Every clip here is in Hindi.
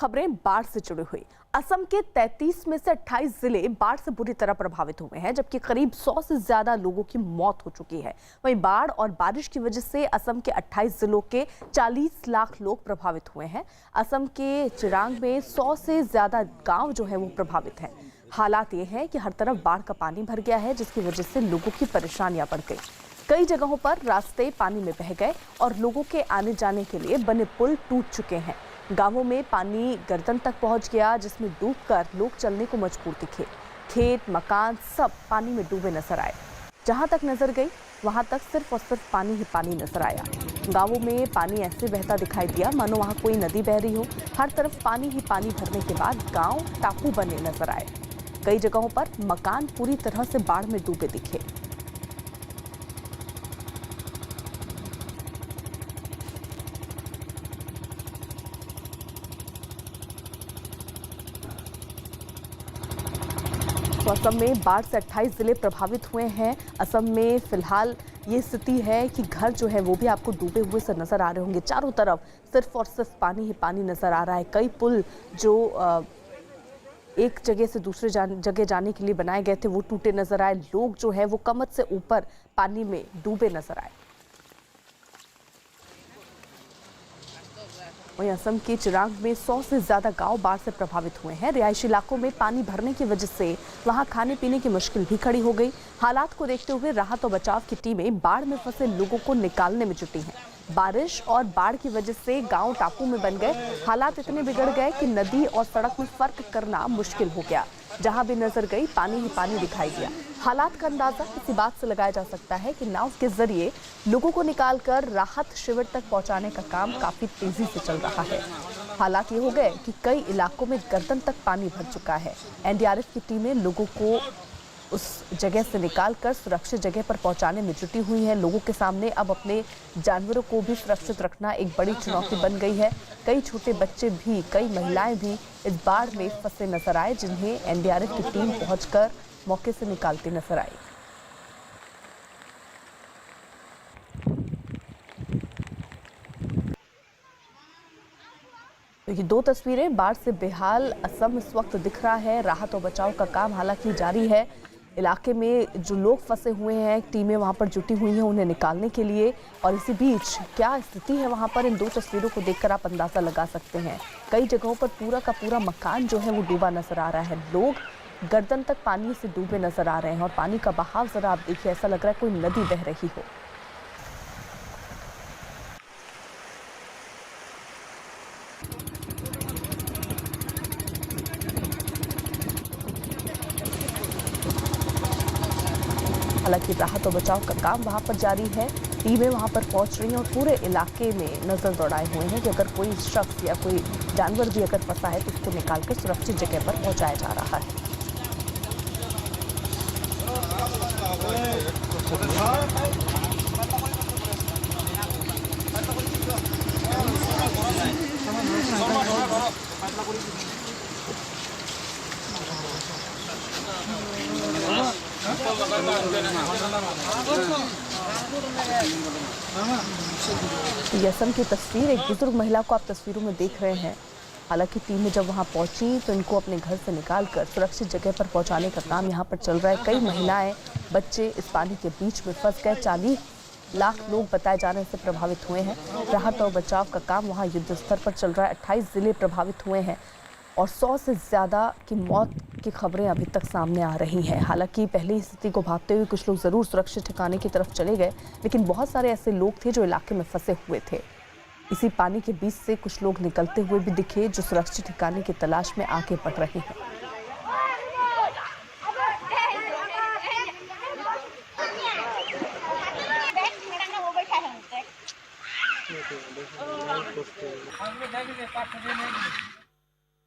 खबरें बाढ़ से जुड़ी हुई। असम के 33 में से 28 जिले बाढ़ से बुरी तरह प्रभावित हुए हैं, जबकि करीब 100 से ज्यादा लोगों की मौत हो चुकी है। वहीं बाढ़ और बारिश की वजह से असम के 28 जिलों के 40 लाख लोग प्रभावित हुए हैं। असम के चिरांग में 100 से ज्यादा गांव जो है वो प्रभावित हैं। हालात ये है कि हर तरफ बाढ़ का पानी भर गया है, जिसकी वजह से लोगों की परेशानियां बढ़ गई। कई जगहों पर रास्ते पानी में बह गए और लोगों के आने जाने के लिए बने पुल टूट चुके हैं। गांवों में पानी गर्दन तक पहुंच गया, जिसमें डूबकर लोग चलने को मजबूर दिखे। खेत, मकान सब पानी में डूबे नजर आए। जहां तक नजर गई वहां तक सिर्फ और सिर्फ पानी ही पानी नजर आया। गांवों में पानी ऐसे बहता दिखाई दिया मानो वहां कोई नदी बह रही हो। हर तरफ पानी ही पानी भरने के बाद गांव टापू बने नजर आए। कई जगहों पर मकान पूरी तरह से बाढ़ में डूबे दिखे। तो असम में बाढ़ से 28 जिले प्रभावित हुए हैं। असम में फिलहाल ये स्थिति है कि घर जो है वो भी आपको डूबे हुए से नजर आ रहे होंगे। चारों तरफ सिर्फ और सिर्फ पानी ही पानी नजर आ रहा है। कई पुल जो एक जगह से दूसरे जगह जाने के लिए बनाए गए थे वो टूटे नजर आए। लोग जो है वो कमर से ऊपर पानी में डूबे नजर आए। वहीं असम के चिरांग में 100 से ज्यादा गांव बाढ़ से प्रभावित हुए हैं। रिहायशी इलाकों में पानी भरने की वजह से वहां खाने पीने की मुश्किल भी खड़ी हो गई। हालात को देखते हुए राहत और बचाव की टीमें बाढ़ में फंसे लोगों को निकालने में जुटी हैं। बारिश और बाढ़ की वजह से गांव टापू में बन गए। हालात इतने बिगड़ गए कि नदी और सड़क में फर्क करना मुश्किल हो गया। जहां भी नजर गई पानी ही पानी दिखाई दिया। हालात का अंदाजा इसी बात से लगाया जा सकता है कि नाव के जरिए लोगों को निकालकर राहत शिविर तक पहुंचाने का काम काफी तेजी से चल रहा है। हालात ये हो गए कि कई इलाकों में गर्दन तक पानी भर चुका है। एनडीआरएफ की टीमें लोगों को उस जगह से निकालकर सुरक्षित जगह पर पहुंचाने में जुटी हुई है। लोगों के सामने अब अपने जानवरों को भी सुरक्षित रखना एक बड़ी चुनौती बन गई है। कई छोटे बच्चे भी, कई महिलाएं भी इस बाढ़ में फंसे नजर आए, जिन्हें एनडीआरएफ की टीम पहुंचकर मौके से निकालती नजर आई। तो ये दो तस्वीरें बाढ़ से बेहाल असम इस वक्त दिख रहा है। राहत और बचाव का काम हालांकि जारी है। इलाके में जो लोग फंसे हुए हैं, टीमें वहां पर जुटी हुई हैं उन्हें निकालने के लिए। और इसी बीच क्या स्थिति है वहां पर, इन दो तस्वीरों को देखकर आप अंदाजा लगा सकते हैं। कई जगहों पर पूरा का पूरा मकान जो है वो डूबा नजर आ रहा है। लोग गर्दन तक पानी से डूबे नजर आ रहे हैं और पानी का बहाव जरा आप देखिए, ऐसा लग रहा है कोई नदी बह रही हो। हालांकि राहत और बचाव का काम वहां पर जारी है। टीमें वहां पर पहुंच रही हैं और पूरे इलाके में नजर दौड़ाए हुए हैं कि अगर कोई शख्स या कोई जानवर भी अगर फंसा है तो उसको निकालकर सुरक्षित जगह पर पहुंचाया जा रहा है। असम की तस्वीर, एक बुजुर्ग महिला को आप तस्वीरों में देख रहे हैं। हालांकि टीमें जब वहां पहुंची तो इनको अपने घर से निकालकर सुरक्षित जगह पर पहुंचाने का काम यहां पर चल रहा है। कई महिलाएं, बच्चे इस पानी के बीच में फंस गए। 40 लाख लोग बताए जाने से प्रभावित हुए हैं। राहत और बचाव का काम वहां युद्ध स्तर पर चल रहा है। 28 जिले प्रभावित हुए हैं और 100 से ज़्यादा की मौत की खबरें अभी तक सामने आ रही हैं। हालांकि पहली स्थिति को भांपते हुए कुछ लोग ज़रूर सुरक्षित ठिकाने की तरफ चले गए, लेकिन बहुत सारे ऐसे लोग थे जो इलाके में फंसे हुए थे। इसी पानी के बीच से कुछ लोग निकलते हुए भी दिखे, जो सुरक्षित ठिकाने की तलाश में आगे बढ़ रहे हैं।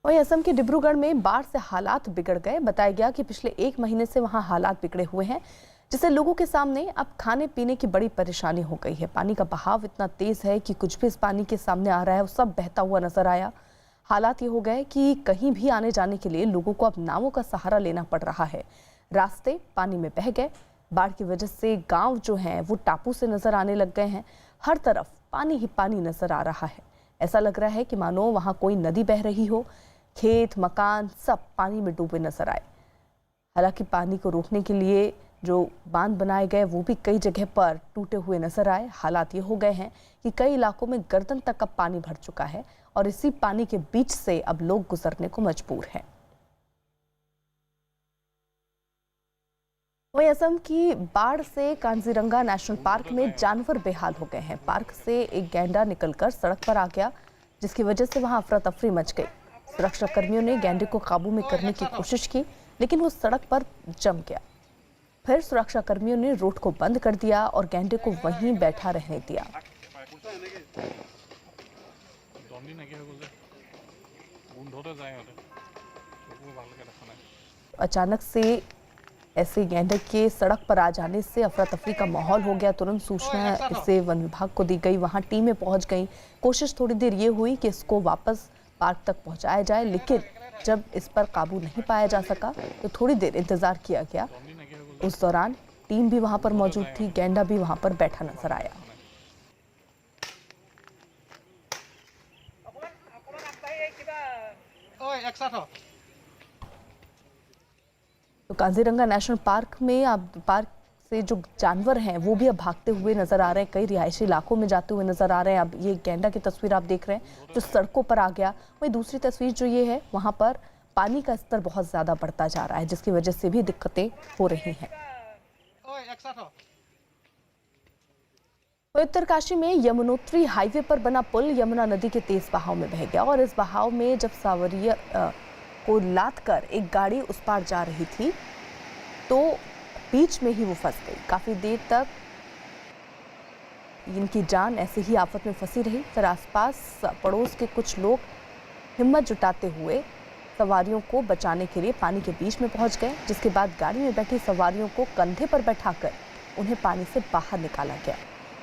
वहीं असम के डिब्रूगढ़ में बाढ़ से हालात बिगड़ गए। बताया गया कि पिछले 1 महीने से वहां हालात बिगड़े हुए हैं, जिससे लोगों के सामने अब खाने पीने की बड़ी परेशानी हो गई है। पानी का बहाव इतना तेज है कि कुछ भी इस पानी के सामने आ रहा है वो सब बहता हुआ नजर आया। हालात ये हो गए कि कहीं भी आने जाने के लिए लोगों को अब नावों का सहारा लेना पड़ रहा है। रास्ते पानी में बह गए। बाढ़ की वजह से गाँव जो हैं वो टापू से नजर आने लग गए हैं। हर तरफ पानी ही पानी नजर आ रहा है। ऐसा लग रहा है कि मानो वहां कोई नदी बह रही हो। खेत, मकान सब पानी में डूबे नजर आए। हालांकि पानी को रोकने के लिए जो बांध बनाए गए वो भी कई जगह पर टूटे हुए नजर आए। हालात ये हो गए हैं कि कई इलाकों में गर्दन तक अब पानी भर चुका है और इसी पानी के बीच से अब लोग गुजरने को मजबूर हैं। वहीं असम की बाढ़ से कांजीरंगा नेशनल पार्क में जानवर बेहाल हो गए हैं। पार्क से एक गैंडा निकलकर सड़क पर आ गया, जिसकी वजह से वहां अफरा तफरी मच गई। सुरक्षा कर्मियों ने गैंडे को काबू में करने की कोशिश की, लेकिन वो सड़क पर जम गया। फिर सुरक्षा कर्मियों ने रोड को बंद कर दिया और गैंडे को वहीं बैठा रहने दिया। अचानक से ऐसे गैंडे के सड़क पर आ जाने से अफरा तफरी का माहौल हो गया। तुरंत सूचना इससे वन विभाग को दी गई, वहां टीमें पहुंच गई। कोशिश थोड़ी देर ये हुई कि इसको वापस पार्क तक पहुंचाया जाए, लेकिन जब इस पर काबू नहीं पाया जा सका तो थोड़ी देर इंतजार किया गया। उस दौरान टीम भी वहां पर मौजूद थी, गैंडा भी वहां पर बैठा नजर आया। तो काजीरंगा नेशनल पार्क में अब पार्क से जो जानवर हैं वो भी अब भागते हुए नजर आ रहे हैं, कई रिहायशी इलाकों में जाते हुए नजर आ रहे हैं। अब ये गैंडा की तस्वीर आप देख रहे हैं जो सड़कों पर आ गया। वही दूसरी तस्वीर जो ये है, वहां पर पानी का स्तर बहुत ज्यादा बढ़ता जा रहा है, जिसकी वजह से भी दिक्कतें हो रही हैं। उत्तरकाशी में यमुनोत्री हाईवे पर बना पुल यमुना नदी के तेज बहाव में बह गया और इस बहाव में जब सावरिया को लाद कर एक गाड़ी उस पार जा रही थी तो बीच में ही वो फंस गई। काफी देर तक इनकी जान ऐसे ही आफत में फंसी रही। फिर आसपास पड़ोस के कुछ लोग हिम्मत जुटाते हुए सवारियों को बचाने के लिए पानी के बीच में पहुंच गए, जिसके बाद गाड़ी में बैठी सवारियों को कंधे पर बैठाकर उन्हें पानी से बाहर निकाला गया।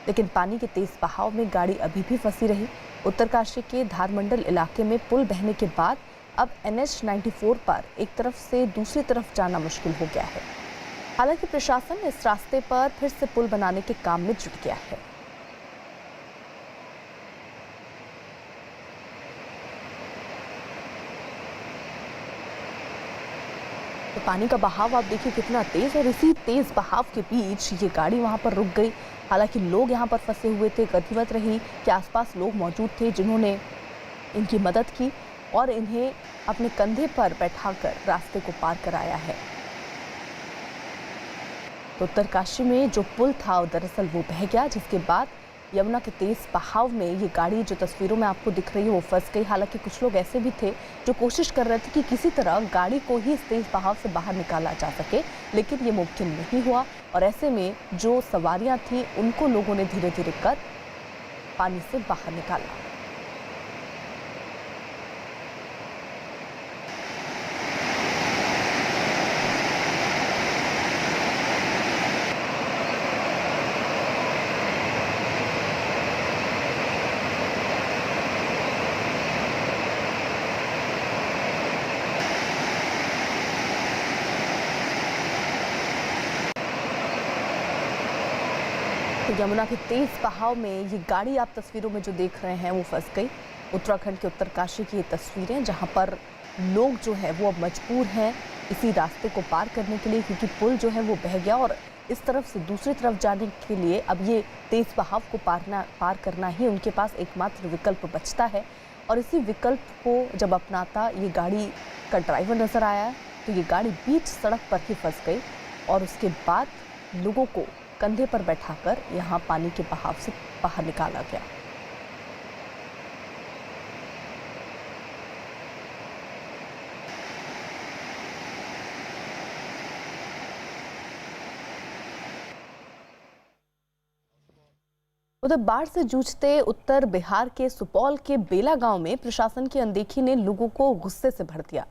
लेकिन पानी के तेज बहाव में गाड़ी अभी भी फंसी रही। उत्तरकाशी के धारमंडल इलाके में पुल बहने के बाद अब NH 94 पर एक तरफ से दूसरी तरफ जाना मुश्किल हो गया है। हालांकि प्रशासन इस रास्ते पर फिर से पुल बनाने के काम में जुट गया है। तो पानी का बहाव आप देखिए कितना तेज, और इसी तेज बहाव के बीच ये गाड़ी वहां पर रुक गई। हालांकि लोग यहां पर फंसे हुए थे। गनीमत रही कि आसपास लोग मौजूद थे जिन्होंने इनकी मदद की और इन्हें अपने कंधे पर बैठाकर रास्ते को पार कराया है। तो उत्तरकाशी में जो पुल था दरअसल वो बह गया, जिसके बाद यमुना के तेज बहाव में ये गाड़ी जो तस्वीरों में आपको दिख रही है वो फंस गई। हालांकि कुछ लोग ऐसे भी थे जो कोशिश कर रहे थे कि किसी तरह गाड़ी को ही इस तेज बहाव से बाहर निकाला जा सके, लेकिन ये मुमकिन नहीं हुआ और ऐसे में जो सवारियां थीं उनको लोगों ने धीरे धीरे कर पानी से बाहर निकाला। यमुना के तेज बहाव में ये गाड़ी आप तस्वीरों में जो देख रहे हैं वो फंस गई। उत्तराखंड के उत्तरकाशी की ये तस्वीरें जहां पर लोग जो है वो अब मजबूर हैं इसी रास्ते को पार करने के लिए, क्योंकि पुल जो है वो बह गया और इस तरफ से दूसरी तरफ जाने के लिए अब ये तेज बहाव को पार करना ही उनके पास एकमात्र विकल्प बचता है। और इसी विकल्प को जब अपनाता ये गाड़ी का ड्राइवर नजर आया तो ये गाड़ी बीच सड़क पर ही फंस गई और उसके बाद लोगों को कंधे पर बैठाकर यहाँ पानी के बहाव से बाहर निकाला गया। उधर बाढ़ से जूझते उत्तर बिहार के सुपौल के बेला गांव में प्रशासन की अनदेखी ने लोगों को गुस्से से भर दिया।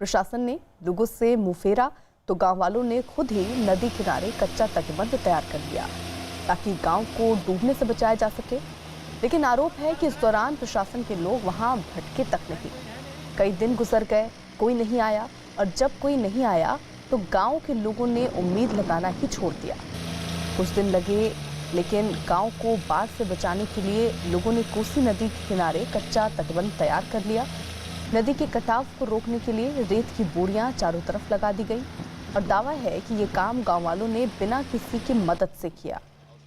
प्रशासन ने लोगों से मुंह फेरा तो गांव वालों ने खुद ही नदी किनारे कच्चा तटबंध तैयार कर लिया ताकि गांव को डूबने से बचाया जा सके। लेकिन आरोप है कि इस दौरान प्रशासन के लोग वहां भटके तक नहीं। कई दिन गुजर गए, कोई नहीं आया और जब कोई नहीं आया तो गांव के लोगों ने उम्मीद लगाना ही छोड़ दिया। कुछ दिन लगे लेकिन गांव को बाढ़ से बचाने के लिए लोगों ने कोसी नदी के किनारे कच्चा तटबंध तैयार कर लिया। नदी के कटाव को रोकने के लिए रेत की बोरियां चारों तरफ लगा दी गई और दावा है कि ये काम गांव वालों ने बिना किसी की मदद से किया।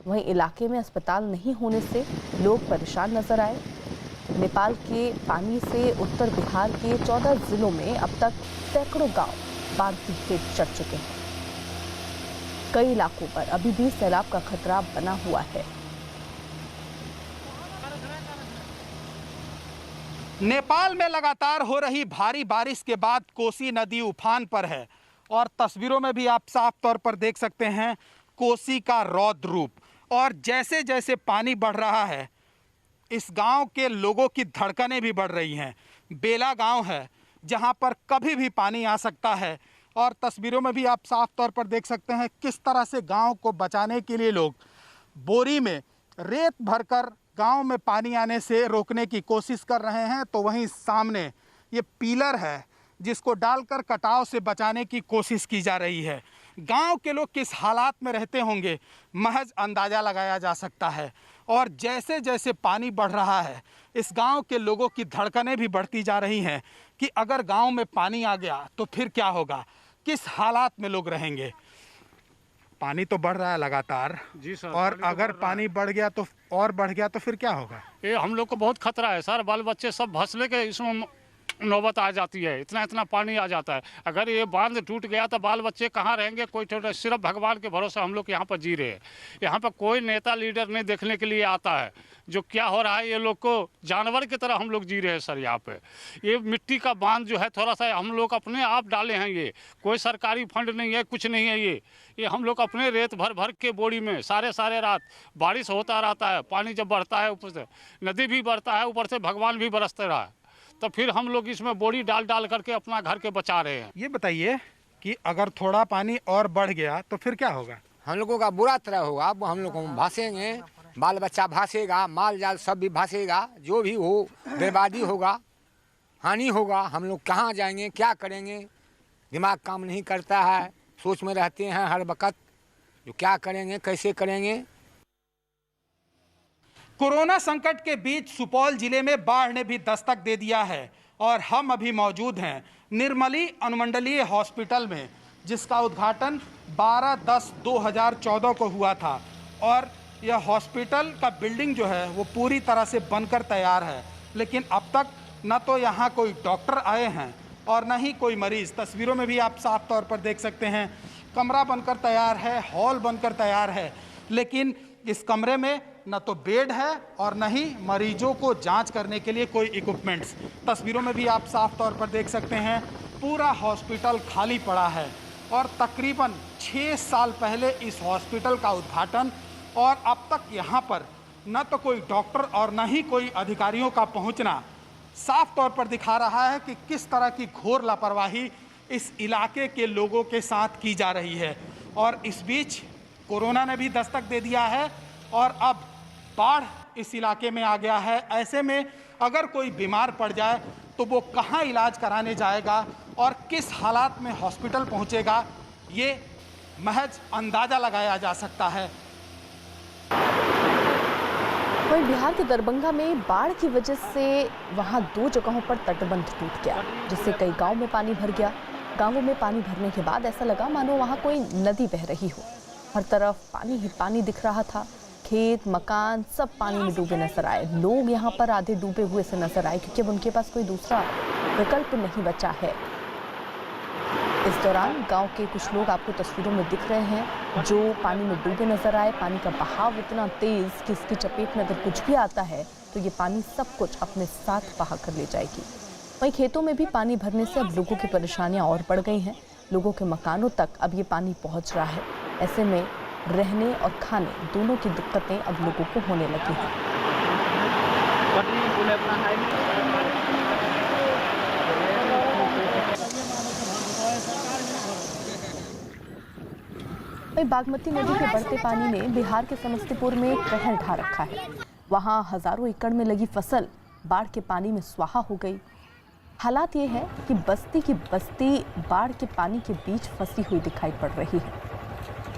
वहीं इलाके में अस्पताल नहीं होने से लोग परेशान नजर आए। नेपाल के पानी से उत्तर बिहार के 14 जिलों में अब तक सैकड़ों गांव बाढ़ की भेंट चढ़ चुके हैं। कई इलाकों पर अभी भी सैलाब का खतरा बना हुआ है। नेपाल में लगातार हो रही भारी बारिश के बाद कोसी नदी उफान पर है और तस्वीरों में भी आप साफ तौर पर देख सकते हैं कोसी का रौद्र रूप। और जैसे जैसे पानी बढ़ रहा है इस गांव के लोगों की धड़कनें भी बढ़ रही हैं। बेला गांव है जहां पर कभी भी पानी आ सकता है और तस्वीरों में भी आप साफ तौर पर देख सकते हैं किस तरह से गांव को बचाने के लिए लोग बोरी में रेत भरकर गांव में पानी आने से रोकने की कोशिश कर रहे हैं। तो वहीं सामने ये पिलर है जिसको डालकर कटाव से बचाने की कोशिश की जा रही है। गांव के लोग किस हालात में रहते होंगे महज अंदाज़ा लगाया जा सकता है। और जैसे जैसे पानी बढ़ रहा है इस गांव के लोगों की धड़कनें भी बढ़ती जा रही हैं कि अगर गांव में पानी आ गया तो फिर क्या होगा, किस हालात में लोग रहेंगे। पानी तो बढ़ रहा है लगातार जी सर, और अगर पानी बढ़ गया तो और बढ़ गया तो फिर क्या होगा? ये हम लोग को बहुत खतरा है सर। बाल बच्चे सब भसले के इसमें नौबत आ जाती है। इतना इतना पानी आ जाता है। अगर ये बांध टूट गया तो बाल बच्चे कहाँ रहेंगे? कोई छोटा, सिर्फ भगवान के भरोसे हम लोग यहाँ पर जी रहे हैं। यहाँ पर कोई नेता लीडर नहीं देखने के लिए आता है जो क्या हो रहा है। ये लोग को जानवर की तरह हम लोग जी रहे हैं सर। यहाँ पे ये मिट्टी का बांध जो है थोड़ा सा हम लोग अपने आप डाले हैं। ये कोई सरकारी फंड नहीं है, कुछ नहीं है। ये हम लोग अपने रेत भर भर के बोरी में सारे रात बारिश होता रहता है। पानी जब बढ़ता है ऊपर से नदी भी बढ़ता है, ऊपर से भगवान भी बरसते रहा है, तो फिर हम लोग इसमें बोरी डाल डाल करके अपना घर के बचा रहे हैं। ये बताइए कि अगर थोड़ा पानी और बढ़ गया तो फिर क्या होगा? हम लोगों का बुरा तरह होगा। अब हम लोग भासेंगे, बाल बच्चा भासेगा, माल जाल सब भी भासेगा। जो भी हो बर्बादी होगा, हानि होगा। हम लोग कहाँ जाएंगे, क्या करेंगे? दिमाग काम नहीं करता है। सोच में रहते हैं हर वक्त जो क्या करेंगे, कैसे करेंगे। कोरोना संकट के बीच सुपौल जिले में बाढ़ ने भी दस्तक दे दिया है और हम अभी मौजूद हैं निर्मली अनुमंडलीय हॉस्पिटल में, जिसका उद्घाटन 12/10/2014 को हुआ था। और यह हॉस्पिटल का बिल्डिंग जो है वो पूरी तरह से बनकर तैयार है, लेकिन अब तक न तो यहाँ कोई डॉक्टर आए हैं और न ही कोई मरीज। तस्वीरों में भी आप साफ तौर पर देख सकते हैं कमरा बनकर तैयार है, हॉल बनकर तैयार है, लेकिन इस कमरे में न तो बेड है और न ही मरीजों को जांच करने के लिए कोई इक्विपमेंट्स। तस्वीरों में भी आप साफ तौर पर देख सकते हैं पूरा हॉस्पिटल खाली पड़ा है। और तकरीबन 6 साल पहले इस हॉस्पिटल का उद्घाटन और अब तक यहाँ पर न तो कोई डॉक्टर और न ही कोई अधिकारियों का पहुँचना साफ तौर पर दिखा रहा है कि किस तरह की घोर लापरवाही इस इलाके के लोगों के साथ की जा रही है। और इस बीच कोरोना ने भी दस्तक दे दिया है और अब बाढ़ इस इलाके में आ गया है। ऐसे में अगर कोई बीमार पड़ जाए तो वो कहाँ इलाज कराने जाएगा और किस हालात में हॉस्पिटल पहुँचेगा, ये महज अंदाज़ा लगाया जा सकता है। वहीं बिहार के दरभंगा में बाढ़ की वजह से वहां 2 जगहों पर तटबंध टूट गया, जिससे कई गांव में पानी भर गया। गांवों में पानी भरने के बाद ऐसा लगा मानो वहां कोई नदी बह रही हो। हर तरफ पानी ही पानी दिख रहा था। खेत, मकान सब पानी में डूबे नजर आए। लोग यहाँ पर आधे डूबे हुए से नजर आए क्योंकि अब उनके पास कोई दूसरा विकल्प नहीं बचा है। इस दौरान गांव के कुछ लोग आपको तस्वीरों में दिख रहे हैं जो पानी में डूबे नजर आए। पानी का बहाव इतना तेज कि इसकी चपेट में अगर कुछ भी आता है तो ये पानी सब कुछ अपने साथ बहा कर ले जाएगी। वहीं खेतों में भी पानी भरने से अब लोगों की परेशानियां और बढ़ गई हैं। लोगों के मकानों तक अब ये पानी पहुंच रहा है। ऐसे में रहने और खाने दोनों की दिक्कतें अब लोगों को होने लगी हैं। वहीं बागमती नदी के बढ़ते पानी ने बिहार के समस्तीपुर में कहर ढा रखा है। वहां हजारों एकड़ में लगी फसल बाढ़ के पानी में स्वाहा हो गई। हालात ये है कि बस्ती की बस्ती बाढ़ के पानी के बीच फंसी हुई दिखाई पड़ रही है।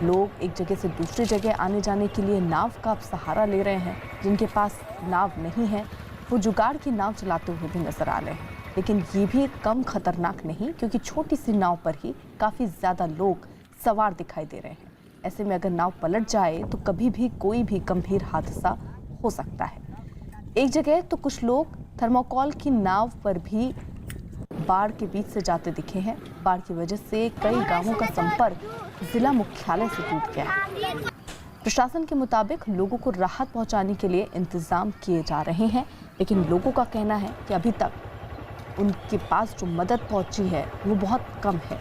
लोग एक जगह से दूसरी जगह आने जाने के लिए नाव का सहारा ले रहे हैं। जिनके पास नाव नहीं है वो जुगाड़ की नाव चलाते हुए भी नजर आ रहे हैं। लेकिन ये भी कम खतरनाक नहीं, क्योंकि छोटी सी नाव पर ही काफ़ी ज़्यादा लोग सवार दिखाई दे रहे हैं। ऐसे में अगर नाव पलट जाए तो कभी भी कोई भी गंभीर हादसा हो सकता है। एक जगह तो कुछ लोग थर्मोकोल की नाव पर भी बाढ़ के बीच से जाते दिखे हैं। बाढ़ की वजह से कई गांवों का संपर्क जिला मुख्यालय से टूट गया है। प्रशासन के मुताबिक लोगों को राहत पहुंचाने के लिए इंतजाम किए जा रहे हैं, लेकिन लोगों का कहना है कि अभी तक उनके पास जो मदद पहुंची है वो बहुत कम है।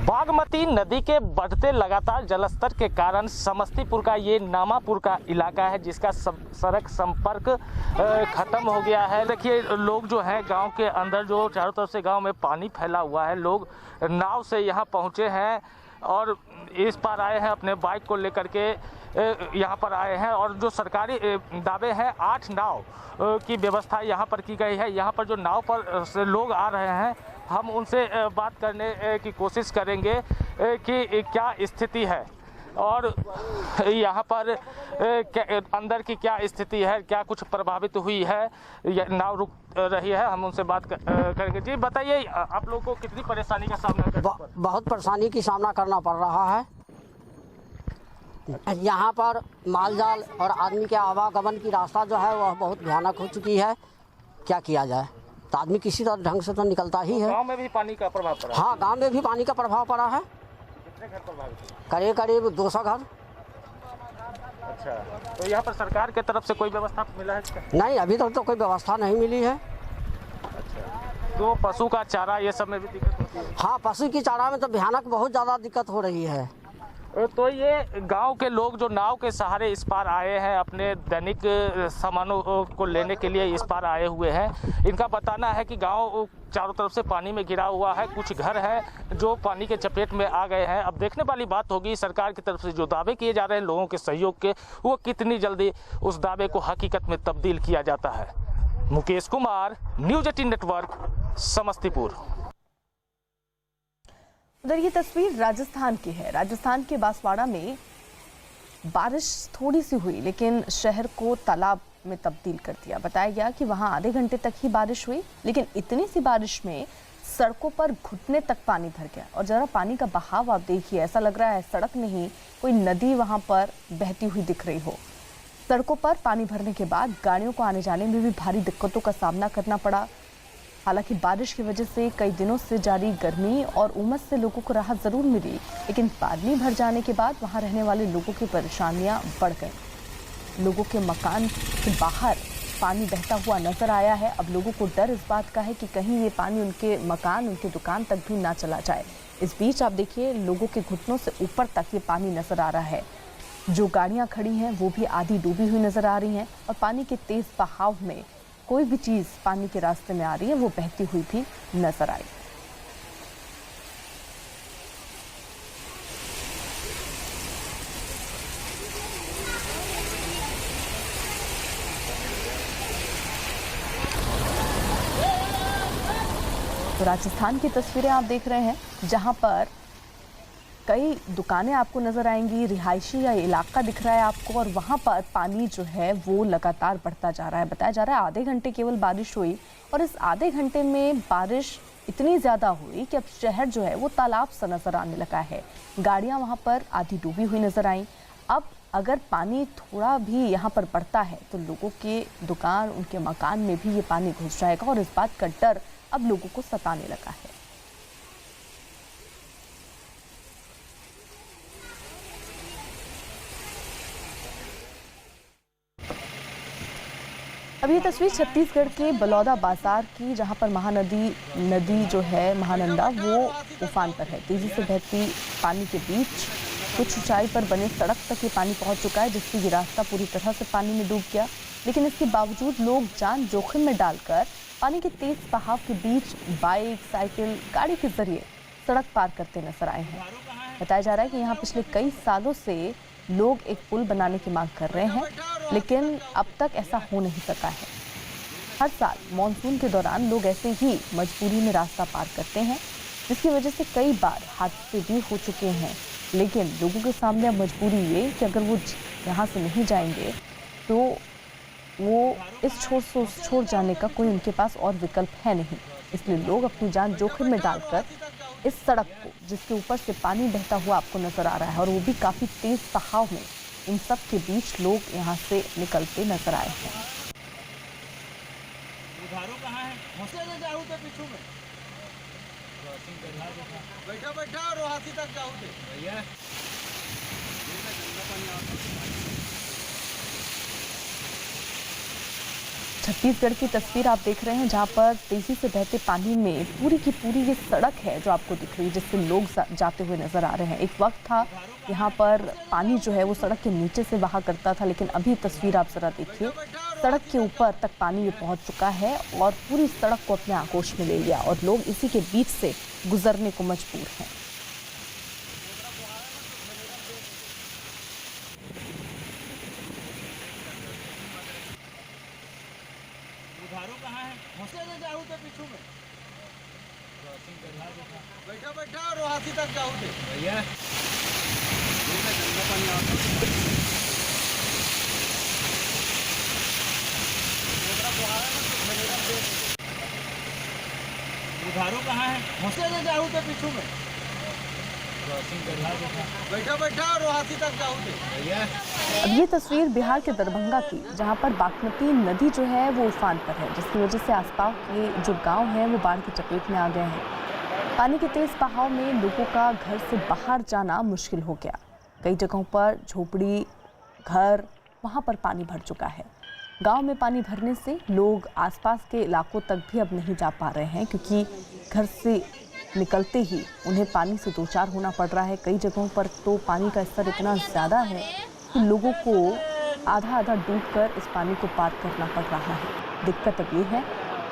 बागमती नदी के बढ़ते लगातार जलस्तर के कारण समस्तीपुर का ये नामापुर का इलाका है, जिसका सड़क संपर्क खत्म हो गया है। देखिए लोग जो हैं गांव के अंदर, जो चारों तरफ से गांव में पानी फैला हुआ है, लोग नाव से यहां पहुंचे हैं और इस पार आए हैं, अपने बाइक को लेकर के यहाँ पर आए हैं। और जो सरकारी दावे हैं 8 नाव की व्यवस्था यहाँ पर की गई है। यहाँ पर जो नाव पर से लोग आ रहे हैं, हम उनसे बात करने की कोशिश करेंगे कि क्या स्थिति है और यहाँ पर अंदर की क्या स्थिति है, क्या कुछ प्रभावित हुई है, नाव रुक रही है। हम उनसे बात करेंगे। जी बताइए, आप लोगों को कितनी परेशानी का सामना करना पड़ रहा है? बहुत परेशानी की सामना करना पड़ रहा है। यहाँ पर मालजाल और आदमी के आवागमन की रास्ता जो है वह बहुत भयानक हो चुकी है। क्या किया जाए, तो आदमी किसी तरह ढंग से तो निकलता ही है। गांव में भी पानी का प्रभाव पड़ा? हाँ, गांव में भी पानी का प्रभाव पड़ा है। कितने घर प्रभावित हुए? करीब करीब 200 घर। अच्छा, तो यहाँ पर सरकार के तरफ से कोई व्यवस्था मिला है इसका? नहीं, अभी तक तो कोई व्यवस्था नहीं मिली है। अच्छा, तो पशु का चारा ये सब में भी दिक्कत होती है? हाँ, पशु की चारा में तो भयानक बहुत ज़्यादा दिक्कत हो रही है। तो ये गांव के लोग जो नाव के सहारे इस पार आए हैं, अपने दैनिक सामानों को लेने के लिए इस पार आए हुए हैं। इनका बताना है कि गांव चारों तरफ से पानी में घिरा हुआ है, कुछ घर हैं जो पानी के चपेट में आ गए हैं। अब देखने वाली बात होगी सरकार की तरफ से जो दावे किए जा रहे हैं लोगों के सहयोग के, वो कितनी जल्दी उस दावे को हकीकत में तब्दील किया जाता है। Mukesh Kumar, news 18 network, Samastipur. उधर ये तस्वीर राजस्थान की है। राजस्थान के बांसवाड़ा में बारिश थोड़ी सी हुई, लेकिन शहर को तालाब में तब्दील कर दिया। बताया गया कि वहां आधे घंटे तक ही बारिश हुई, लेकिन इतनी सी बारिश में सड़कों पर घुटने तक पानी भर गया। और जरा पानी का बहाव आप देखिए, ऐसा लग रहा है सड़क नहीं कोई नदी वहां पर बहती हुई दिख रही हो। सड़कों पर पानी भरने के बाद गाड़ियों को आने जाने में भी भारी दिक्कतों का सामना करना पड़ा। हालांकि बारिश की वजह से कई दिनों से जारी गर्मी और उमस से लोगों को राहत जरूर मिली, लेकिन पानी भर जाने के बाद वहां रहने वाले लोगों की परेशानियां बढ़ गई। लोगों के मकान के बाहर पानी बहता हुआ नजर आया है। अब लोगों को डर इस बात का है कि कहीं ये पानी उनके मकान, उनके दुकान तक भी ना चला जाए। इस बीच आप देखिए लोगों के घुटनों से ऊपर तक ये पानी नजर आ रहा है। जो गाड़ियां खड़ी हैं वो भी आधी डूबी हुई नजर आ रही हैं और पानी के तेज बहाव में कोई भी चीज पानी के रास्ते में आ रही है वो बहती हुई भी नजर आई। तो राजस्थान की तस्वीरें आप देख रहे हैं, जहां पर कई दुकानें आपको नजर आएंगी, रिहायशी या इलाका दिख रहा है आपको, और वहां पर पानी जो है वो लगातार बढ़ता जा रहा है। बताया जा रहा है आधे घंटे केवल बारिश हुई और इस आधे घंटे में बारिश इतनी ज़्यादा हुई कि अब शहर जो है वो तालाब सा नजर आने लगा है। गाड़ियां वहां पर आधी डूबी हुई नजर आई। अब अगर पानी थोड़ा भी यहाँ पर बढ़ता है तो लोगों के दुकान, उनके मकान में भी ये पानी घुस जाएगा और इस बात का डर अब लोगों को सताने लगा है। अब ये तस्वीर छत्तीसगढ़ के बलौदा बाजार की, जहां पर नदी जो है महानंदा वो उफान पर है। तेजी से बहती पानी के बीच कुछ ऊंचाई पर बने सड़क तक ये पानी पहुंच चुका है, जिससे ये रास्ता पूरी तरह से पानी में डूब गया। लेकिन इसके बावजूद लोग जान जोखिम में डालकर पानी के तेज बहाव के बीच बाइक, साइकिल, गाड़ी के जरिए सड़क पार करते नजर आए हैं। बताया जा रहा है कि यहाँ पिछले कई सालों से लोग एक पुल बनाने की मांग कर रहे हैं, लेकिन अब तक ऐसा हो नहीं सका है। हर साल मानसून के दौरान लोग ऐसे ही मजबूरी में रास्ता पार करते हैं, जिसकी वजह से कई बार हादसे भी हो चुके हैं। लेकिन लोगों के सामने अब मजबूरी ये कि अगर वो यहाँ से नहीं जाएंगे तो वो इस छोर से उस छोर जाने का कोई उनके पास और विकल्प है नहीं। इसलिए लोग अपनी जान जोखिम में डालकर इस सड़क को, जिसके ऊपर से पानी बहता हुआ आपको नजर आ रहा है और वो भी काफी तेज बहाव में, इन सब के बीच लोग यहाँ से निकलते नजर आए हैं। बैठा और वहां तक जाओ भैया। छत्तीसगढ़ की तस्वीर आप देख रहे हैं, जहां पर तेजी से बहते पानी में पूरी की पूरी ये सड़क है जो आपको दिख रही है, जिससे लोग जाते हुए नजर आ रहे हैं। एक वक्त था यहाँ पर पानी जो है वो सड़क के नीचे से बहा करता था, लेकिन अभी तस्वीर आप जरा देखिए, सड़क के ऊपर तक पानी ये पहुंच चुका है और पूरी सड़क को अपने आगोश में ले लिया और लोग इसी के बीच से गुजरने को मजबूर हैं। बैठा और वहां तक जाओ भैया। उधारो कहाँ है? हौसले जाऊँ तो पीछू में बैठा और वहां तक जाओ भैया। अब ये तस्वीर बिहार के दरभंगा की, जहां पर बागमती नदी जो है वो उफान पर है, जिसकी वजह से आसपास के जो गांव हैं वो बाढ़ की चपेट में आ गए हैं। पानी के तेज बहाव में लोगों का घर से बाहर जाना मुश्किल हो गया। कई जगहों पर झोपड़ी, घर, वहां पर पानी भर चुका है। गांव में पानी भरने से लोग आसपास के इलाकों तक भी अब नहीं जा पा रहे हैं, क्योंकि घर से निकलते ही उन्हें पानी से दो चार होना पड़ रहा है। कई जगहों पर तो पानी का स्तर इतना ज़्यादा है कि लोगों को आधा आधा डूबकर इस पानी को पार करना पड़ रहा है। दिक्कत अब ये है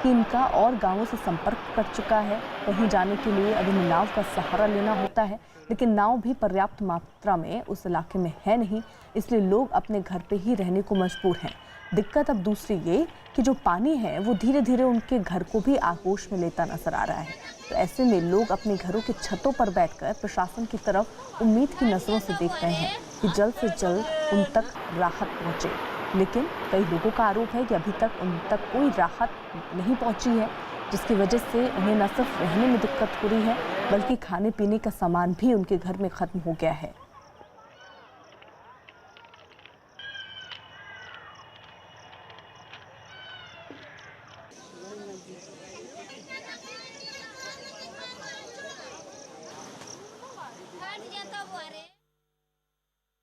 कि इनका और गांवों से संपर्क कट चुका है। कहीं जाने के लिए अब इन्हें नाव का सहारा लेना होता है, लेकिन नाव भी पर्याप्त मात्रा में उस इलाके में है नहीं, इसलिए लोग अपने घर पे ही रहने को मजबूर हैं। दिक्कत अब दूसरी ये कि जो पानी है वो धीरे धीरे उनके घर को भी आगोश में लेता नजर आ रहा है। तो ऐसे में लोग अपने घरों की छतों पर बैठकर प्रशासन की तरफ उम्मीद की नज़रों से देख रहे हैं कि जल्द से जल्द उन तक राहत पहुंचे। लेकिन कई लोगों का आरोप है कि अभी तक उन तक कोई राहत नहीं पहुंची है, जिसकी वजह से उन्हें न सिर्फ रहने में दिक्कत हो रही है, बल्कि खाने पीने का सामान भी उनके घर में ख़त्म हो गया है।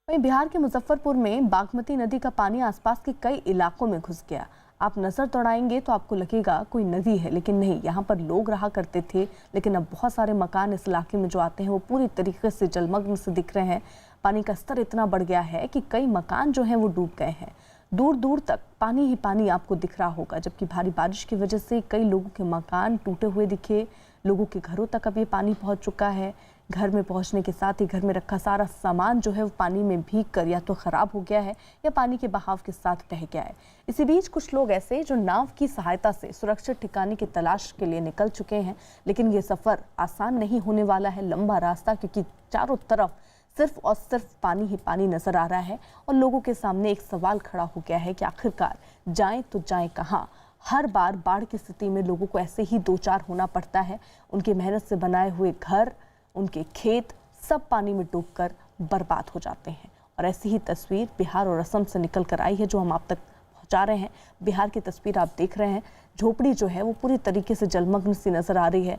वहीं बिहार के मुजफ्फरपुर में बागमती नदी का पानी आसपास के कई इलाकों में घुस गया। आप नज़र दौड़ाएंगे तो आपको लगेगा कोई नदी है, लेकिन नहीं, यहाँ पर लोग रहा करते थे। लेकिन अब बहुत सारे मकान इस इलाके में जो आते हैं वो पूरी तरीके से जलमग्न से दिख रहे हैं। पानी का स्तर इतना बढ़ गया है कि कई मकान जो हैं वो डूब गए हैं। दूर दूर तक पानी ही पानी आपको दिख रहा होगा, जबकि भारी बारिश की वजह से कई लोगों के मकान टूटे हुए दिखे। लोगों के घरों तक अब ये पानी पहुँच चुका है। घर में पहुंचने के साथ ही घर में रखा सारा सामान जो है वो पानी में भीग कर या तो ख़राब हो गया है या पानी के बहाव के साथ बह गया है। इसी बीच कुछ लोग ऐसे जो नाव की सहायता से सुरक्षित ठिकाने की तलाश के लिए निकल चुके हैं, लेकिन ये सफ़र आसान नहीं होने वाला है, लंबा रास्ता, क्योंकि चारों तरफ सिर्फ और सिर्फ पानी ही पानी नज़र आ रहा है। और लोगों के सामने एक सवाल खड़ा हो गया है कि आखिरकार जाएँ तो जाएँ कहाँ। हर बार बाढ़ की स्थिति में लोगों को ऐसे ही दो चार होना पड़ता है। उनकी मेहनत से बनाए हुए घर, उनके खेत सब पानी में डूबकर बर्बाद हो जाते हैं। और ऐसी ही तस्वीर बिहार और असम से निकल कर आई है, जो हम आप तक पहुंचा रहे हैं। बिहार की तस्वीर आप देख रहे हैं, झोपड़ी जो है वो पूरी तरीके से जलमग्न सी नज़र आ रही है।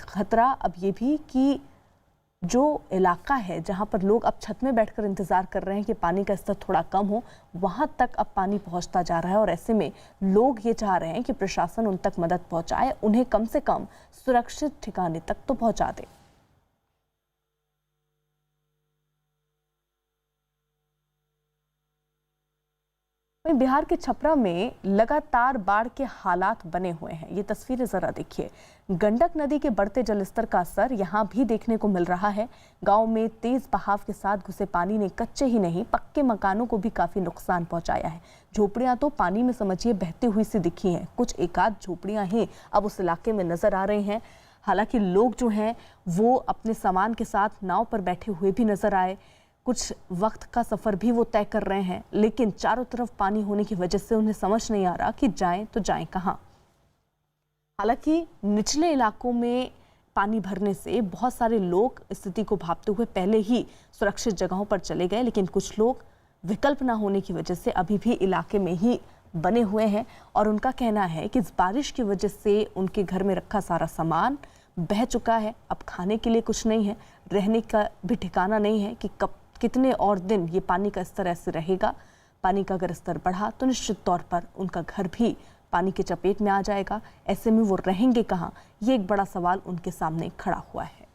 खतरा अब ये भी कि जो इलाका है जहां पर लोग अब छत में बैठकर इंतज़ार कर रहे हैं कि पानी का स्तर थोड़ा कम हो, वहां तक अब पानी पहुंचता जा रहा है। और ऐसे में लोग ये चाह रहे हैं कि प्रशासन उन तक मदद पहुंचाए, उन्हें कम से कम सुरक्षित ठिकाने तक तो पहुंचा दे। वहीं बिहार के छपरा में लगातार बाढ़ के हालात बने हुए हैं। ये तस्वीरें जरा देखिए। गंडक नदी के बढ़ते जलस्तर का असर यहाँ भी देखने को मिल रहा है। गांव में तेज बहाव के साथ घुसे पानी ने कच्चे ही नहीं पक्के मकानों को भी काफी नुकसान पहुंचाया है। झोपड़ियां तो पानी में समझिए बहती हुई सी दिखी हैं। कुछ एकाध झोपड़ियां ही अब उस इलाके में नजर आ रही हैं। हालांकि लोग जो हैं वो अपने सामान के साथ नाव पर बैठे हुए भी नजर आए। कुछ वक्त का सफर भी वो तय कर रहे हैं, लेकिन चारों तरफ पानी होने की वजह से उन्हें समझ नहीं आ रहा कि जाएं तो जाएं कहां। हालांकि निचले इलाकों में पानी भरने से बहुत सारे लोग स्थिति को भांपते हुए पहले ही सुरक्षित जगहों पर चले गए, लेकिन कुछ लोग विकल्प न होने की वजह से अभी भी इलाके में ही बने हुए हैं और उनका कहना है कि इस बारिश की वजह से उनके घर में रखा सारा सामान बह चुका है। अब खाने के लिए कुछ नहीं है, रहने का भी ठिकाना नहीं है कि कब कितने और दिन ये पानी का स्तर ऐसे रहेगा। पानी का अगर स्तर बढ़ा तो निश्चित तौर पर उनका घर भी पानी के चपेट में आ जाएगा। ऐसे में वो रहेंगे कहां, ये एक बड़ा सवाल उनके सामने खड़ा हुआ है।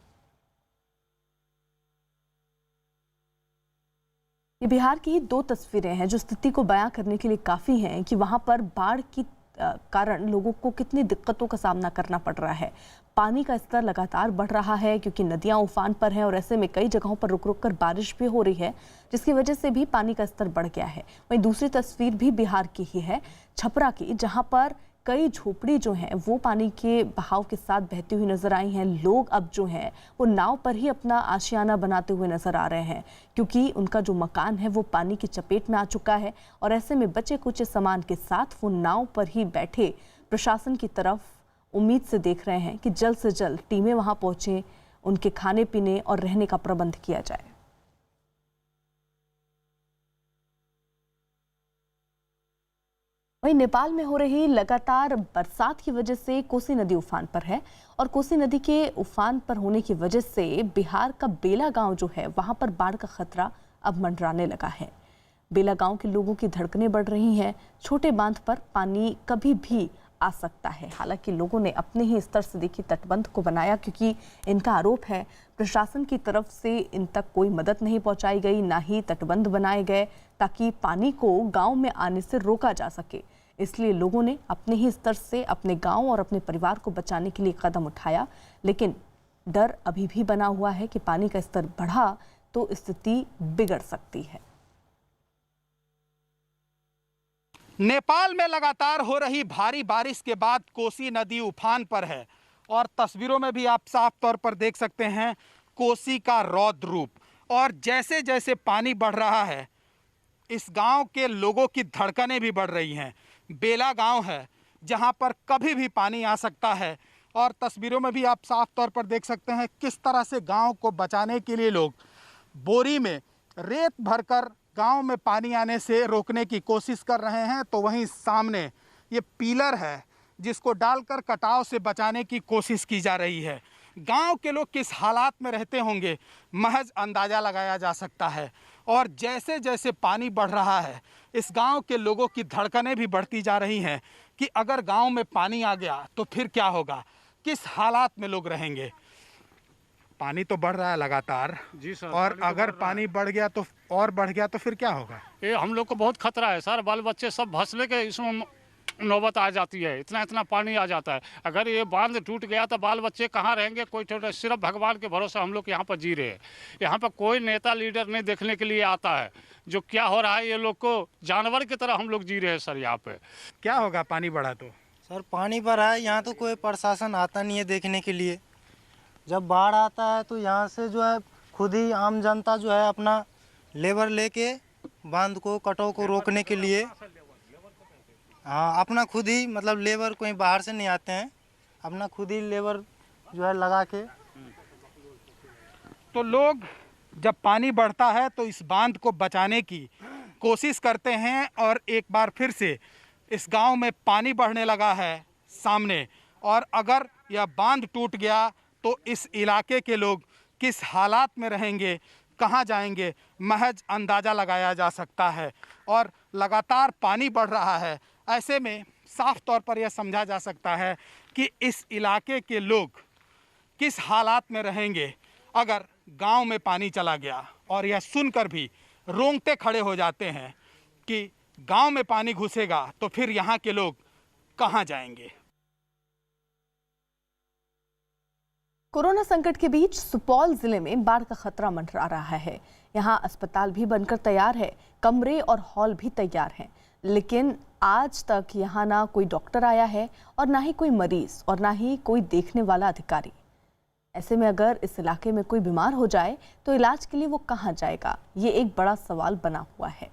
ये बिहार की ही दो तस्वीरें हैं जो स्थिति को बयां करने के लिए काफी हैं कि वहां पर बाढ़ की कारण लोगों को कितनी दिक्कतों का सामना करना पड़ रहा है। पानी का स्तर लगातार बढ़ रहा है क्योंकि नदियां उफान पर हैं और ऐसे में कई जगहों पर रुक रुक कर बारिश भी हो रही है, जिसकी वजह से भी पानी का स्तर बढ़ गया है। वहीं दूसरी तस्वीर भी बिहार की ही है, छपरा की, जहां पर कई झोपड़ी जो हैं वो पानी के बहाव के साथ बहती हुई नजर आई हैं। लोग अब जो हैं वो नाव पर ही अपना आशियाना बनाते हुए नजर आ रहे हैं क्योंकि उनका जो मकान है वो पानी की चपेट में आ चुका है और ऐसे में बचे कुछ सामान के साथ वो नाव पर ही बैठे प्रशासन की तरफ उम्मीद से देख रहे हैं कि जल्द से जल्द टीमें वहां पहुंचे, उनके खाने पीने और रहने का प्रबंध किया जाए। वहीं नेपाल में हो रही लगातार बरसात की वजह से कोसी नदी उफान पर है और कोसी नदी के उफान पर होने की वजह से बिहार का बेला गांव जो है वहां पर बाढ़ का खतरा अब मंडराने लगा है। बेला गांव के लोगों की धड़कनें बढ़ रही हैं। छोटे बांध पर पानी कभी भी आ सकता है। हालांकि लोगों ने अपने ही स्तर से देखिए तटबंध को बनाया क्योंकि इनका आरोप है प्रशासन की तरफ से इन तक कोई मदद नहीं पहुंचाई गई, ना ही तटबंध बनाए गए ताकि पानी को गांव में आने से रोका जा सके। इसलिए लोगों ने अपने ही स्तर से अपने गांव और अपने परिवार को बचाने के लिए कदम उठाया, लेकिन डर अभी भी बना हुआ है कि पानी का स्तर बढ़ा तो स्थिति बिगड़ सकती है। नेपाल में लगातार हो रही भारी बारिश के बाद कोसी नदी उफान पर है और तस्वीरों में भी आप साफ तौर पर देख सकते हैं कोसी का रौद्र रूप। और जैसे जैसे पानी बढ़ रहा है इस गांव के लोगों की धड़कनें भी बढ़ रही हैं। बेला गांव है जहां पर कभी भी पानी आ सकता है और तस्वीरों में भी आप साफ तौर पर देख सकते हैं किस तरह से गांव को बचाने के लिए लोग बोरी में रेत भरकर गांव में पानी आने से रोकने की कोशिश कर रहे हैं। तो वहीं सामने ये पिलर है जिसको डालकर कटाव से बचाने की कोशिश की जा रही है। गांव के लोग किस हालात में रहते होंगे महज अंदाज़ा लगाया जा सकता है। और जैसे जैसे पानी बढ़ रहा है इस गांव के लोगों की धड़कनें भी बढ़ती जा रही हैं कि अगर गांव में पानी आ गया तो फिर क्या होगा, किस हालात में लोग रहेंगे। पानी तो बढ़ रहा है लगातार जी सर, और अगर पानी बढ़ गया तो और बढ़ गया तो फिर क्या होगा। ये हम लोग को बहुत खतरा है सर। बाल बच्चे सब भसले के इसमें नौबत आ जाती है। इतना इतना पानी आ जाता है। अगर ये बांध टूट गया तो बाल बच्चे कहाँ रहेंगे, कोई छोटे, सिर्फ भगवान के भरोसे हम लोग यहाँ पर जी रहे हैं। यहाँ पर कोई नेता लीडर नहीं देखने के लिए आता है। जो क्या हो रहा है ये लोग को जानवर की तरह हम लोग जी रहे हैं सर। यहाँ पे क्या होगा पानी बढ़ा तो। सर पानी बढ़ा है, यहाँ तो कोई प्रशासन आता नहीं है देखने के लिए। जब बाढ़ आता है तो यहाँ से जो है खुद ही आम जनता जो है अपना लेबर लेके बांध को कटाव को रोकने के लिए, हाँ अपना खुद ही मतलब लेबर कोई बाहर से नहीं आते हैं, अपना खुद ही लेबर जो है लगा के। तो लोग जब पानी बढ़ता है तो इस बांध को बचाने की कोशिश करते हैं और एक बार फिर से इस गांव में पानी बढ़ने लगा है सामने। और अगर यह बांध टूट गया तो इस इलाके के लोग किस हालात में रहेंगे, कहाँ जाएंगे, महज अंदाज़ा लगाया जा सकता है। और लगातार पानी बढ़ रहा है, ऐसे में साफ तौर पर यह समझा जा सकता है कि इस इलाके के लोग किस हालात में रहेंगे अगर गांव में पानी चला गया। और यह सुनकर भी रोंगटे खड़े हो जाते हैं कि गांव में पानी घुसेगा तो फिर यहाँ के लोग कहाँ जाएंगे। कोरोना संकट के बीच सुपौल जिले में बाढ़ का खतरा मंडरा रहा है। यहाँ अस्पताल भी बनकर तैयार है, कमरे और हॉल भी तैयार हैं, लेकिन आज तक यहाँ ना कोई डॉक्टर आया है और ना ही कोई मरीज और ना ही कोई देखने वाला अधिकारी। ऐसे में अगर इस इलाके में कोई बीमार हो जाए तो इलाज के लिए वो कहाँ जाएगा, ये एक बड़ा सवाल बना हुआ है।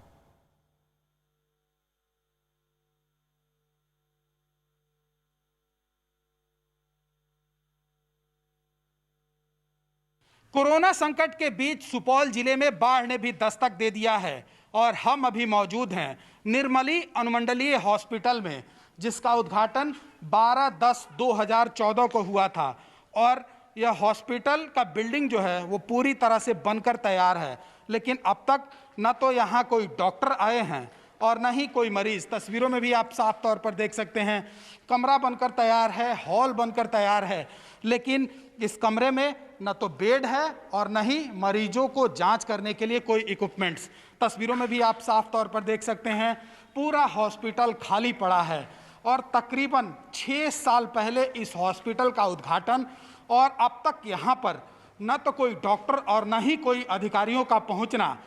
कोरोना संकट के बीच सुपौल जिले में बाढ़ ने भी दस्तक दे दिया है और हम अभी मौजूद हैं निर्मली अनुमंडलीय हॉस्पिटल में, जिसका उद्घाटन 12/10/2014 को हुआ था और यह हॉस्पिटल का बिल्डिंग जो है वो पूरी तरह से बनकर तैयार है, लेकिन अब तक न तो यहाँ कोई डॉक्टर आए हैं और न ही कोई मरीज। तस्वीरों में भी आप साफ तौर पर देख सकते हैं, कमरा बनकर तैयार है, हॉल बनकर तैयार है, लेकिन इस कमरे में न तो बेड है और न ही मरीजों को जांच करने के लिए कोई इक्विपमेंट्स। तस्वीरों में भी आप साफ तौर पर देख सकते हैं, पूरा हॉस्पिटल खाली पड़ा है और तकरीबन 6 साल पहले इस हॉस्पिटल का उद्घाटन और अब तक यहाँ पर न तो कोई डॉक्टर और न ही कोई अधिकारियों का पहुँचना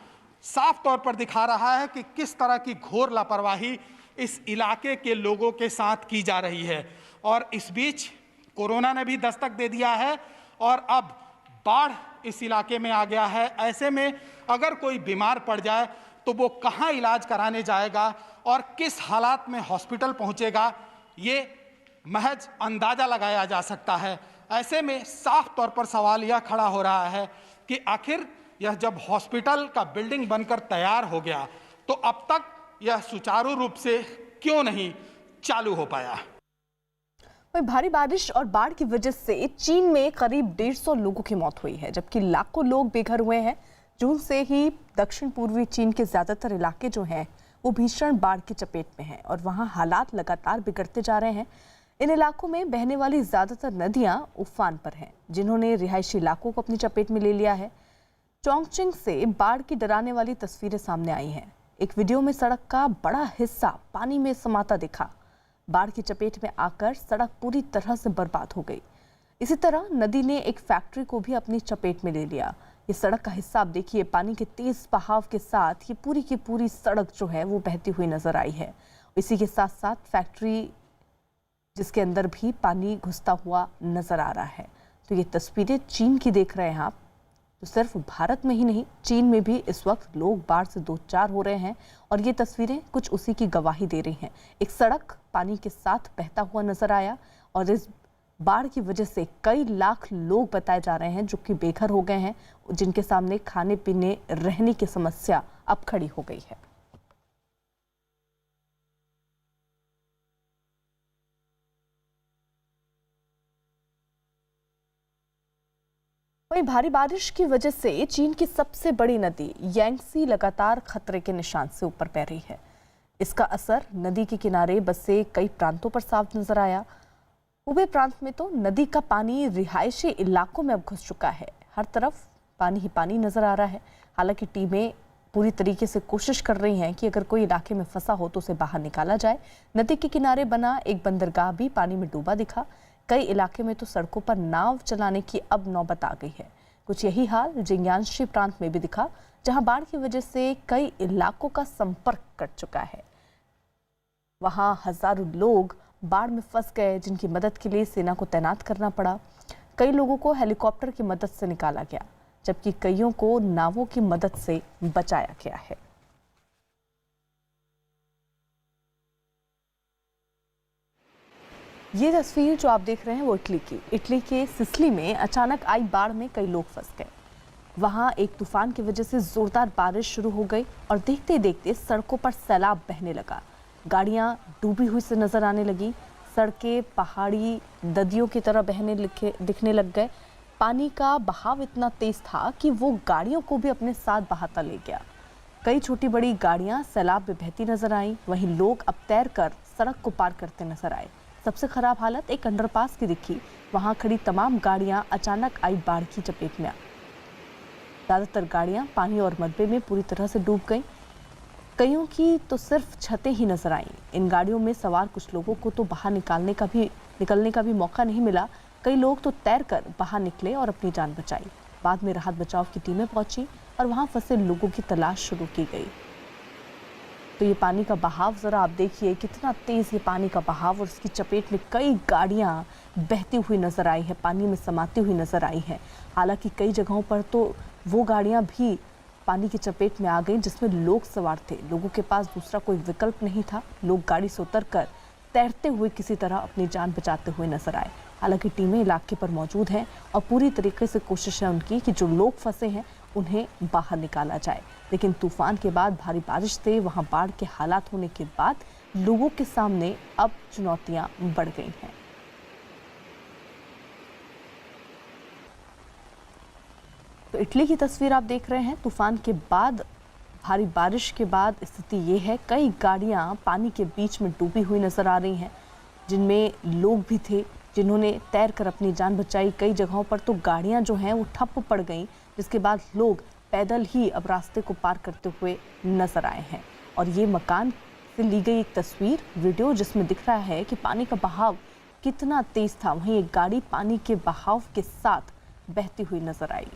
साफ तौर पर दिखा रहा है कि किस तरह की घोर लापरवाही इस इलाके के लोगों के साथ की जा रही है। और इस बीच कोरोना ने भी दस्तक दे दिया है और अब बाढ़ इस इलाके में आ गया है। ऐसे में अगर कोई बीमार पड़ जाए तो वो कहाँ इलाज कराने जाएगा और किस हालात में हॉस्पिटल पहुँचेगा, ये महज अंदाज़ा लगाया जा सकता है। ऐसे में साफ तौर पर सवाल यह खड़ा हो रहा है कि आखिर यह जब हॉस्पिटल का बिल्डिंग बनकर तैयार हो गया तो अब तक यह सुचारू रूप से क्यों नहीं चालू हो पाया। भारी बारिश और बाढ़ की वजह से चीन में करीब 150 लोगों की मौत हुई है, जबकि लाखों लोग बेघर हुए हैं। जून से ही दक्षिण पूर्वी चीन के ज्यादातर इलाके जो हैं वो भीषण बाढ़ की चपेट में हैं और वहां हालात लगातार बिगड़ते जा रहे हैं। इन इलाकों में बहने वाली ज्यादातर नदियां उफान पर हैं, जिन्होंने रिहायशी इलाकों को अपनी चपेट में ले लिया है। चोंगचिंग से बाढ़ की डराने वाली तस्वीरें सामने आई हैं। एक वीडियो में सड़क का बड़ा हिस्सा पानी में समाता दिखा। बाढ़ की चपेट में आकर सड़क पूरी तरह से बर्बाद हो गई। इसी तरह नदी ने एक फैक्ट्री को भी अपनी चपेट में ले लिया। ये सड़क का हिस्सा आप देखिए, पानी के तेज बहाव के साथ ये पूरी की पूरी सड़क जो है वो बहती हुई नजर आई है। इसी के साथ साथ फैक्ट्री जिसके अंदर भी पानी घुसता हुआ नजर आ रहा है। तो ये तस्वीरें चीन की देख रहे हैं आप। तो सिर्फ भारत में ही नहीं, चीन में भी इस वक्त लोग बाढ़ से दो चार हो रहे हैं और ये तस्वीरें कुछ उसी की गवाही दे रही हैं। एक सड़क पानी के साथ बहता हुआ नजर आया और इस बाढ़ की वजह से कई लाख लोग बताए जा रहे हैं जो कि बेघर हो गए हैं, जिनके सामने खाने पीने रहने की समस्या अब खड़ी हो गई है। वहीं भारी बारिश की वजह से चीन की सबसे बड़ी नदी यांगसी लगातार खतरे के निशान से ऊपर बह रही है। इसका असर नदी के किनारे बसे कई प्रांतों पर साफ नजर आया। हुबे प्रांत में तो नदी का पानी रिहायशी इलाकों में अब घुस चुका है। हर तरफ पानी ही पानी नजर आ रहा है। हालांकि टीमें पूरी तरीके से कोशिश कर रही हैं कि अगर कोई इलाके में फंसा हो तो उसे बाहर निकाला जाए। नदी के किनारे बना एक बंदरगाह भी पानी में डूबा दिखा। कई इलाके में तो सड़कों पर नाव चलाने की अब नौबत आ गई है। कुछ यही हाल जिंग्यांशी प्रांत में भी दिखा, जहां बाढ़ की वजह से कई इलाकों का संपर्क कट चुका है। वहां हजारों लोग बाढ़ में फंस गए, जिनकी मदद के लिए सेना को तैनात करना पड़ा। कई लोगों को हेलीकॉप्टर की मदद से निकाला गया, जबकि कईयों को नावों की मदद से बचाया गया है। ये तस्वीर जो आप देख रहे हैं वो इटली के सिसिली में अचानक आई बाढ़ में कई लोग फंस गए। वहां एक तूफान की वजह से जोरदार बारिश शुरू हो गई और देखते ही देखते सड़कों पर सैलाब बहने लगा। गाड़ियां डूबी हुई से नजर आने लगी। सड़कें पहाड़ी नदियों की तरह दिखने लग गए। पानी का बहाव इतना तेज था कि वो गाड़ियों को भी अपने साथ बहाता ले गया। कई छोटी बड़ी गाड़ियां सैलाब में बहती नजर आई। वहीं लोग अब तैरकर सड़क को पार करते नजर आए। सबसे खराब हालत एक अंडरपास की दिखी। वहां खड़ी तमाम गाड़ियां अचानक आई बाढ़ की चपेट में आ। ज्यादातर गाड़ियां पानी और मलबे में पूरी तरह से डूब गईं। कईयों की तो सिर्फ छतें ही नजर आईं। इन गाड़ियों में सवार कुछ लोगों को तो बाहर निकलने का भी मौका नहीं मिला। कई लोग तो तैरकर बाहर निकले और अपनी जान बचाई। बाद में राहत बचाव की टीमें पहुंची और वहां फंसे लोगों की तलाश शुरू की गई। तो ये पानी का बहाव जरा आप देखिए, कितना तेज ये पानी का बहाव, और इसकी चपेट में कई गाड़ियां बहती हुई नजर आई है, पानी में समाती हुई नजर आई है। हालांकि कई जगहों पर तो वो गाड़ियां भी पानी की चपेट में आ गई जिसमें लोग सवार थे। लोगों के पास दूसरा कोई विकल्प नहीं था। लोग गाड़ी से उतरकर तैरते हुए किसी तरह अपनी जान बचाते हुए नजर आए। हालांकि टीमें इलाके पर मौजूद हैं और पूरी तरीके से कोशिश है उनकी कि जो लोग फंसे हैं उन्हें बाहर निकाला जाए। लेकिन तूफान के बाद भारी बारिश से वहां बाढ़ के हालात होने के बाद लोगों के सामने अब चुनौतियां बढ़ गई हैं। तो इटली की तस्वीर आप देख रहे हैं। तूफान के बाद, भारी बारिश के बाद स्थिति ये है, कई गाड़ियां पानी के बीच में डूबी हुई नजर आ रही हैं, जिनमें लोग भी थे जिन्होंने तैरकर अपनी जान बचाई। कई जगहों पर तो गाड़ियां जो हैं वो ठप्प पड़ गईं, जिसके बाद लोग पैदल ही अब रास्ते को पार करते हुए नजर आए हैं। और ये मकान से ली गई एक तस्वीर, वीडियो, जिसमें दिख रहा है कि पानी का बहाव कितना तेज था। वहीं एक गाड़ी पानी के बहाव के साथ बहती हुई नजर आई।